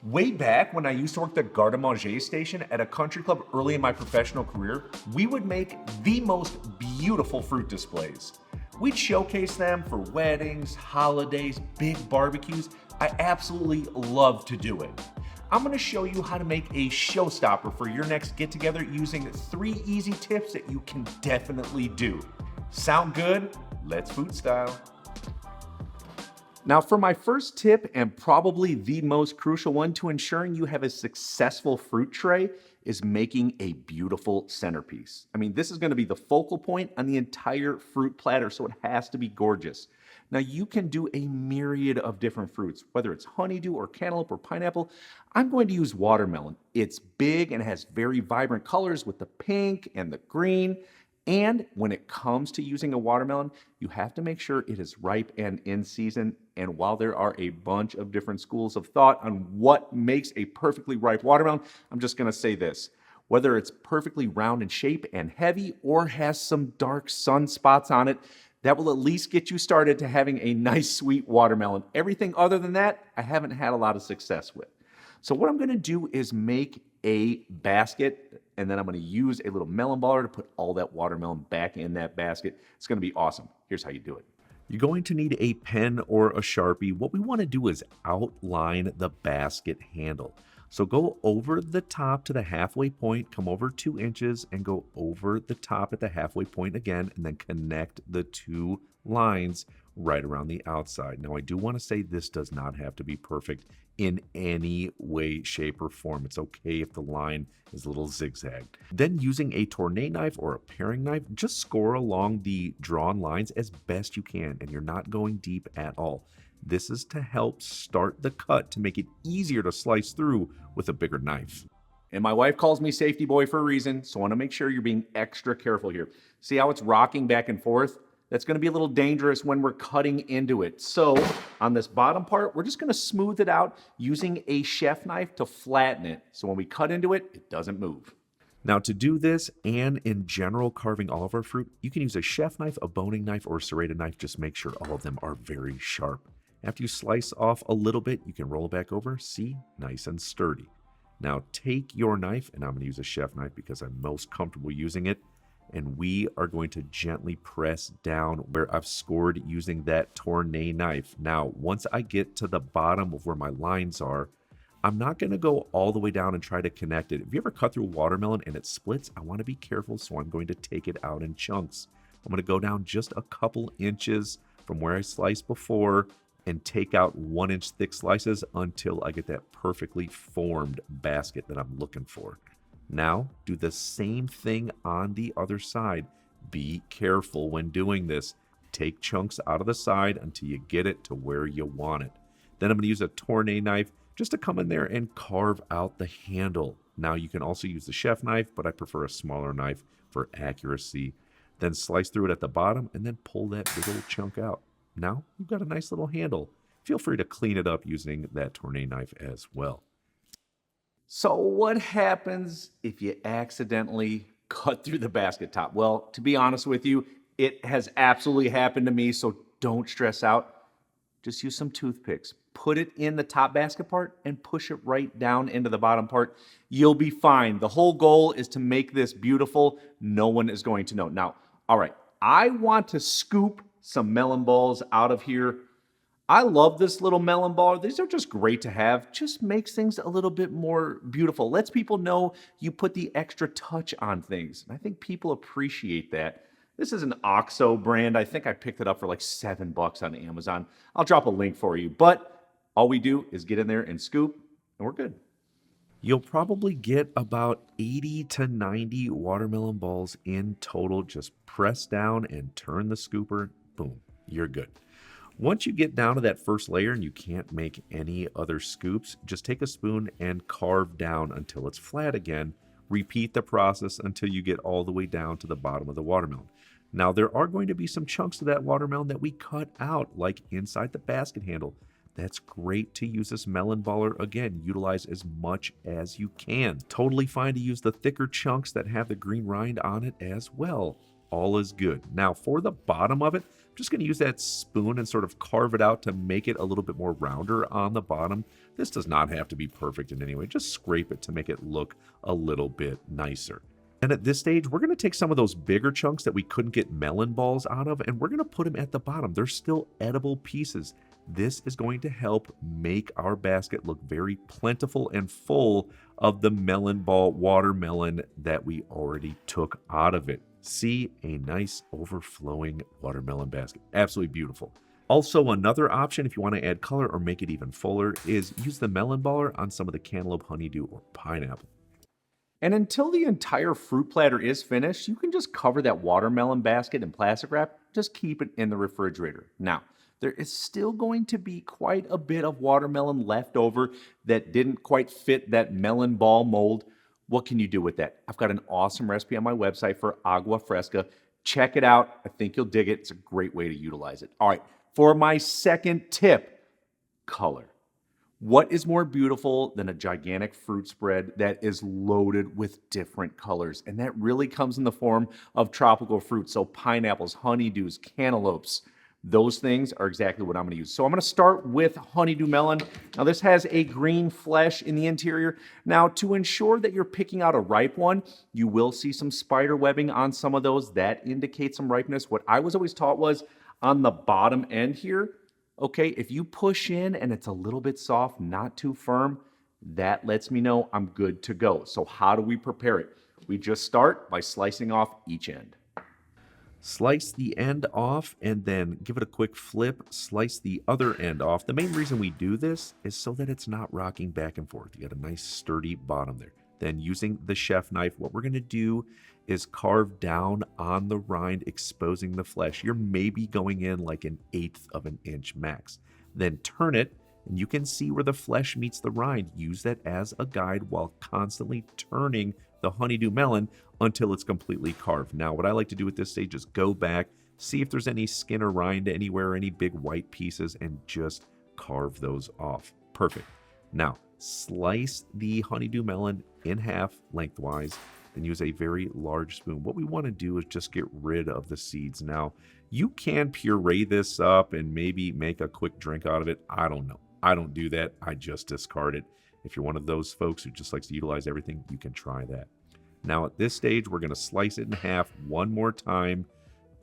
Way back when I used to work the garde manger station at a country club early in my professional career, we would make the most beautiful fruit displays. We'd showcase them for weddings, holidays, big barbecues. I absolutely love to do it. I'm gonna show you how to make a showstopper for your next get-together using 3 easy tips that you can definitely do. Sound good? Let's food style. Now for my first tip, and probably the most crucial one to ensuring you have a successful fruit tray, is making a beautiful centerpiece. I mean, this is gonna be the focal point on the entire fruit platter, so it has to be gorgeous. Now you can do a myriad of different fruits, whether it's honeydew or cantaloupe or pineapple. I'm going to use watermelon. It's big and has very vibrant colors with the pink and the green. And when it comes to using a watermelon, you have to make sure it is ripe and in season. And while there are a bunch of different schools of thought on what makes a perfectly ripe watermelon, I'm just gonna say this. Whether it's perfectly round in shape and heavy or has some dark sunspots on it, that will at least get you started to having a nice sweet watermelon. Everything other than that, I haven't had a lot of success with. So what I'm gonna do is make a basket, and then I'm gonna use a little melon baller to put all that watermelon back in that basket. It's gonna be awesome. Here's how you do it. You're going to need a pen or a Sharpie. What we wanna do is outline the basket handle. So go over the top to the halfway point, come over 2 inches, and go over the top at the halfway point again, and then connect the 2 lines right around the outside. Now, I do want to say this does not have to be perfect in any way, shape, or form. It's okay if the line is a little zigzagged. Then using a tourné knife or a paring knife, just score along the drawn lines as best you can, and you're not going deep at all. This is to help start the cut to make it easier to slice through with a bigger knife. And my wife calls me safety boy for a reason, so I want to make sure you're being extra careful here. See how it's rocking back and forth? That's going to be a little dangerous when we're cutting into it. So on this bottom part, we're just going to smooth it out using a chef knife to flatten it. So when we cut into it, it doesn't move. Now to do this, and in general carving all of our fruit, you can use a chef knife, a boning knife, or a serrated knife. Just make sure all of them are very sharp. After you slice off a little bit, you can roll it back over. See, nice and sturdy. Now take your knife, and I'm going to use a chef knife because I'm most comfortable using it, and we are going to gently press down where I've scored using that tourné knife. Now, once I get to the bottom of where my lines are, I'm not going to go all the way down and try to connect it. If you ever cut through watermelon and it splits, I want to be careful, so I'm going to take it out in chunks. I'm going to go down just a couple inches from where I sliced before and take out 1-inch thick slices until I get that perfectly formed basket that I'm looking for. Now, do the same thing on the other side. Be careful when doing this. Take chunks out of the side until you get it to where you want it. Then I'm going to use a tourné knife just to come in there and carve out the handle. Now, you can also use the chef knife, but I prefer a smaller knife for accuracy. Then slice through it at the bottom and then pull that big old chunk out. Now, you've got a nice little handle. Feel free to clean it up using that tourné knife as well. So what happens if you accidentally cut through the basket top? Well, to be honest with you, it has absolutely happened to me, so don't stress out. Just use some toothpicks. Put it in the top basket part and push it right down into the bottom part. You'll be fine. The whole goal is to make this beautiful. No one is going to know. Now, all right, I want to scoop some melon balls out of here. I love this little melon ball. These are just great to have. Just makes things a little bit more beautiful. Lets people know you put the extra touch on things. And I think people appreciate that. This is an OXO brand. I think I picked it up for like $7 on Amazon. I'll drop a link for you. But all we do is get in there and scoop, and we're good. You'll probably get about 80 to 90 watermelon balls in total. Just press down and turn the scooper. Boom, you're good. Once you get down to that first layer and you can't make any other scoops, just take a spoon and carve down until it's flat again. Repeat the process until you get all the way down to the bottom of the watermelon. Now, there are going to be some chunks of that watermelon that we cut out, like inside the basket handle. That's great to use this melon baller. Again, utilize as much as you can. Totally fine to use the thicker chunks that have the green rind on it as well. All is good. Now, for the bottom of it, I'm just going to use that spoon and sort of carve it out to make it a little bit more rounder on the bottom. This does not have to be perfect in any way. Just scrape it to make it look a little bit nicer. And at this stage, we're going to take some of those bigger chunks that we couldn't get melon balls out of, and we're going to put them at the bottom. They're still edible pieces. This is going to help make our basket look very plentiful and full of the melon ball watermelon that we already took out of it. See, a nice overflowing watermelon basket. Absolutely beautiful. Also, another option if you want to add color or make it even fuller is use the melon baller on some of the cantaloupe, honeydew, or pineapple. And until the entire fruit platter is finished, you can just cover that watermelon basket in plastic wrap. Just keep it in the refrigerator. Now, there is still going to be quite a bit of watermelon left over that didn't quite fit that melon ball mold. What can you do with that? I've got an awesome recipe on my website for agua fresca. Check it out. I think you'll dig it. It's a great way to utilize it. All right, for my second tip, color. What is more beautiful than a gigantic fruit spread that is loaded with different colors? And that really comes in the form of tropical fruits. So pineapples, honeydews, cantaloupes, those things are exactly what I'm going to use. So I'm going to start with honeydew melon. Now this has a green flesh in the interior. Now to ensure that you're picking out a ripe one, you will see some spider webbing on some of those. That indicates some ripeness. What I was always taught was on the bottom end here, okay, if you push in and it's a little bit soft, not too firm, that lets me know I'm good to go. So how do we prepare it? We just start by slicing off each end. Slice the end off and then give it a quick flip, slice the other end off. The main reason we do this is so that it's not rocking back and forth. You got a nice sturdy bottom there. Then using the chef knife, what we're going to do is carve down on the rind, exposing the flesh. You're maybe going in like 1/8 of an inch max. Then turn it, and you can see where the flesh meets the rind. Use that as a guide while constantly turning the honeydew melon until it's completely carved. Now, what I like to do at this stage is go back, see if there's any skin or rind anywhere, any big white pieces, and just carve those off. Perfect. Now, slice the honeydew melon in half lengthwise, then use a very large spoon. What we want to do is just get rid of the seeds. Now, you can puree this up and maybe make a quick drink out of it. I don't know. I don't do that. I just discard it. If you're one of those folks who just likes to utilize everything, you can try that. Now, at this stage, we're going to slice it in half one more time,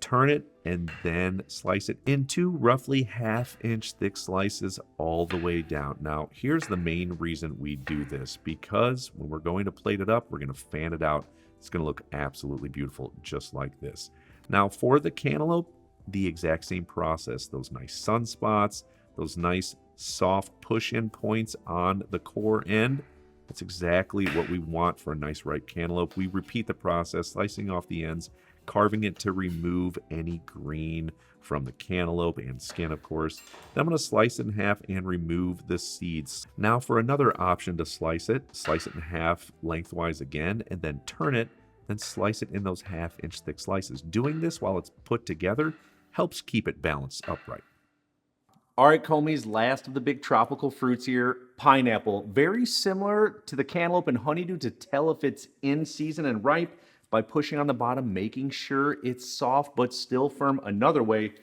turn it, and then slice it into roughly 1/2 inch thick slices all the way down. Now, here's the main reason we do this, because when we're going to plate it up, we're going to fan it out. It's going to look absolutely beautiful, just like this. Now, for the cantaloupe, the exact same process. Those nice sunspots, those nice soft push-in points on the core end. That's exactly what we want for a nice ripe cantaloupe. We repeat the process, slicing off the ends, carving it to remove any green from the cantaloupe and skin, of course. Then I'm going to slice it in half and remove the seeds. Now for another option to slice it in half lengthwise again, and then turn it, then slice it in those 1/2 inch thick slices. Doing this while it's put together helps keep it balanced upright. All right, Comies, last of the big tropical fruits here, pineapple. Very similar to the cantaloupe and honeydew to tell if it's in season and ripe by pushing on the bottom, making sure it's soft but still firm. Another way,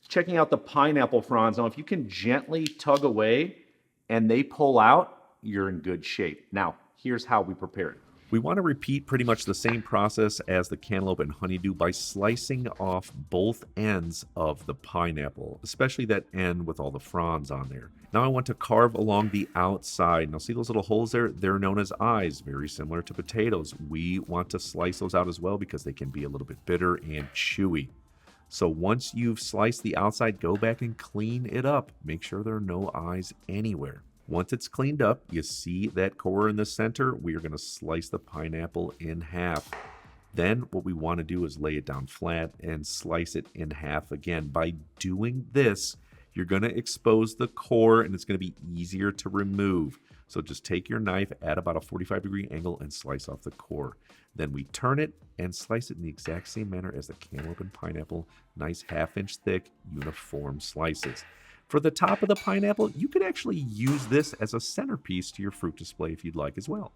checking out the pineapple fronds. Now, if you can gently tug away and they pull out, you're in good shape. Now, here's how we prepare it. We want to repeat pretty much the same process as the cantaloupe and honeydew by slicing off both ends of the pineapple, especially that end with all the fronds on there. Now I want to carve along the outside. Now see those little holes there? They're known as eyes, very similar to potatoes. We want to slice those out as well because they can be a little bit bitter and chewy. So once you've sliced the outside, go back and clean it up. Make sure there are no eyes anywhere. Once it's cleaned up, you see that core in the center, we are going to slice the pineapple in half. Then what we want to do is lay it down flat and slice it in half again. By doing this, you're going to expose the core and it's going to be easier to remove. So just take your knife at about a 45-degree angle and slice off the core. Then we turn it and slice it in the exact same manner as the cantaloupe and pineapple. Nice 1/2 inch thick, uniform slices. For the top of the pineapple, you could actually use this as a centerpiece to your fruit display if you'd like as well.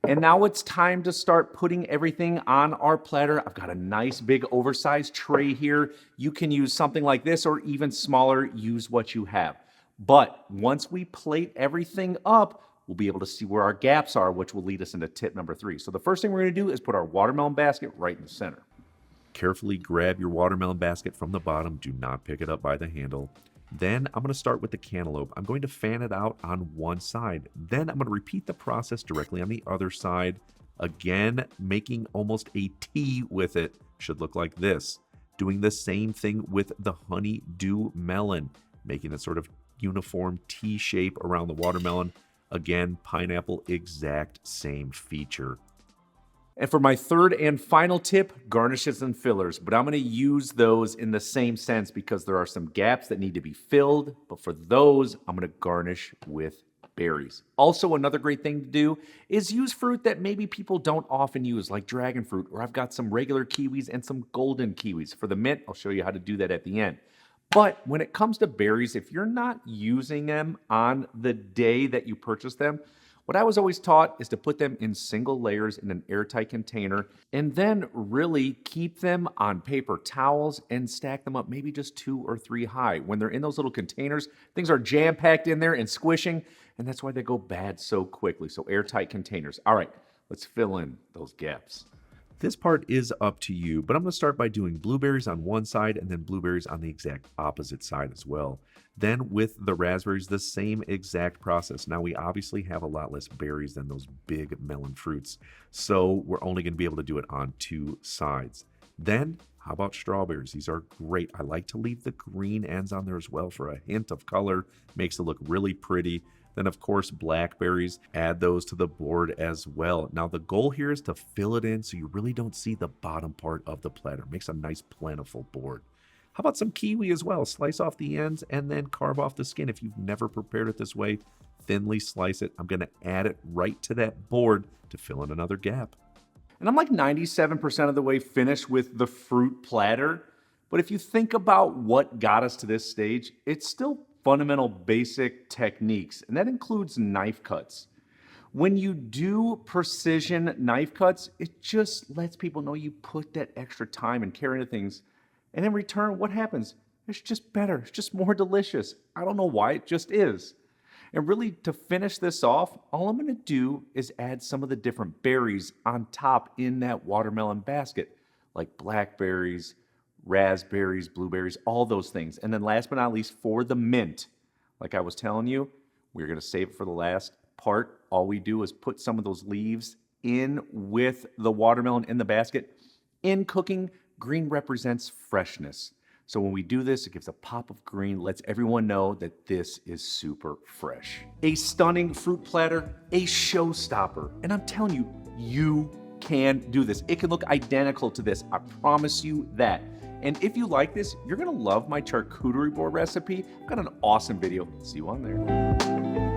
And now it's time to start putting everything on our platter. I've got a nice big oversized tray here. You can use something like this or even smaller, use what you have. But once we plate everything up, we'll be able to see where our gaps are, which will lead us into tip number 3. So the first thing we're gonna do is put our watermelon basket right in the center. Carefully grab your watermelon basket from the bottom. Do not pick it up by the handle. Then I'm going to start with the cantaloupe. I'm going to fan it out on one side. Then I'm going to repeat the process directly on the other side. Again, making almost a T with it. Should look like this. Doing the same thing with the honeydew melon, making a sort of uniform T shape around the watermelon. Again, pineapple, exact same feature. And for my third and final tip, garnishes and fillers. But I'm going to use those in the same sense because there are some gaps that need to be filled. But for those, I'm going to garnish with berries. Also, another great thing to do is use fruit that maybe people don't often use, like dragon fruit, or I've got some regular kiwis and some golden kiwis. For the mint, I'll show you how to do that at the end. But when it comes to berries, if you're not using them on the day that you purchase them, what I was always taught is to put them in single layers in an airtight container and then really keep them on paper towels and stack them up maybe just 2 or 3 high. When they're in those little containers, things are jam-packed in there and squishing, and that's why they go bad so quickly. So airtight containers. All right, let's fill in those gaps. This part is up to you, but I'm going to start by doing blueberries on one side and then blueberries on the exact opposite side as well. Then with the raspberries, the same exact process. Now we obviously have a lot less berries than those big melon fruits, so we're only going to be able to do it on 2 sides. Then, how about strawberries? These are great. I like to leave the green ends on there as well for a hint of color. Makes it look really pretty. Then, of course, blackberries, add those to the board as well. Now, the goal here is to fill it in so you really don't see the bottom part of the platter. Makes a nice, plentiful board. How about some kiwi as well? Slice off the ends and then carve off the skin. If you've never prepared it this way, thinly slice it. I'm going to add it right to that board to fill in another gap. And I'm like 97% of the way finished with the fruit platter. But if you think about what got us to this stage, it's still fundamental basic techniques, and that includes knife cuts. When you do precision knife cuts, it just lets people know you put that extra time and care into things. And in return, what happens? It's just better. It's just more delicious. I don't know why, it just is. And really, to finish this off, all I'm going to do is add some of the different berries on top in that watermelon basket, like blackberries, raspberries, blueberries, all those things. And then last but not least, for the mint, like I was telling you, we're going to save it for the last part. All we do is put some of those leaves in with the watermelon in the basket. In cooking, green represents freshness. So when we do this, it gives a pop of green, lets everyone know that this is super fresh. A stunning fruit platter, a showstopper. And I'm telling you, you can do this. It can look identical to this. I promise you that. And if you like this, you're gonna love my charcuterie board recipe. I've got an awesome video. See you on there.